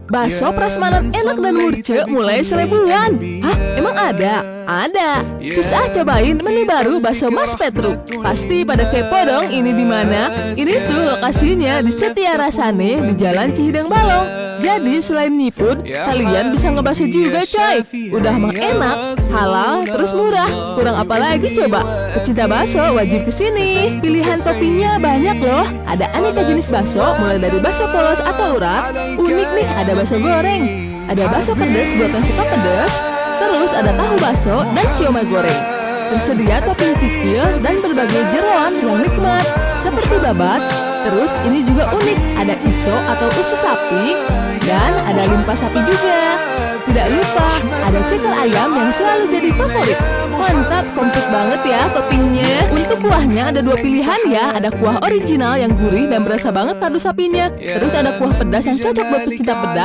Bakso prasmanan enak dan murce mulai 1.000-an. Hah? Emang ada? Ada. Cus cobain menu baru bakso Mas Petruk. Pasti pada kepo dong ini di mana? Ini tuh lokasinya di Setia Rasane di Jalan Cihideng Balong. Jadi selain nyiput, kalian bisa ngebakso juga coy. Udah mah enak, halal, terus murah. Kurang apa lagi coba? Pecinta bakso wajib kesini. Pilihan toppingnya banyak loh. Ada aneka jenis bakso mulai dari bakso polos atau urat. Unik nih, ada bakso goreng, ada bakso pedas buat yang suka pedas. Terus ada tahu bakso dan siomay goreng. Tersedia topping kikil dan berbagai jeroan yang nikmat seperti babat. Terus ini juga unik, ada iso atau usus sapi dan ada limpa sapi juga. Tidak lupa ada ceker ayam yang selalu jadi favorit. Mantap, komplit banget ya toppingnya. Untuk kuahnya ada 2 pilihan ya. Ada kuah original yang gurih dan berasa banget kaldu sapinya. Terus ada kuah pedas yang cocok buat pecinta pedas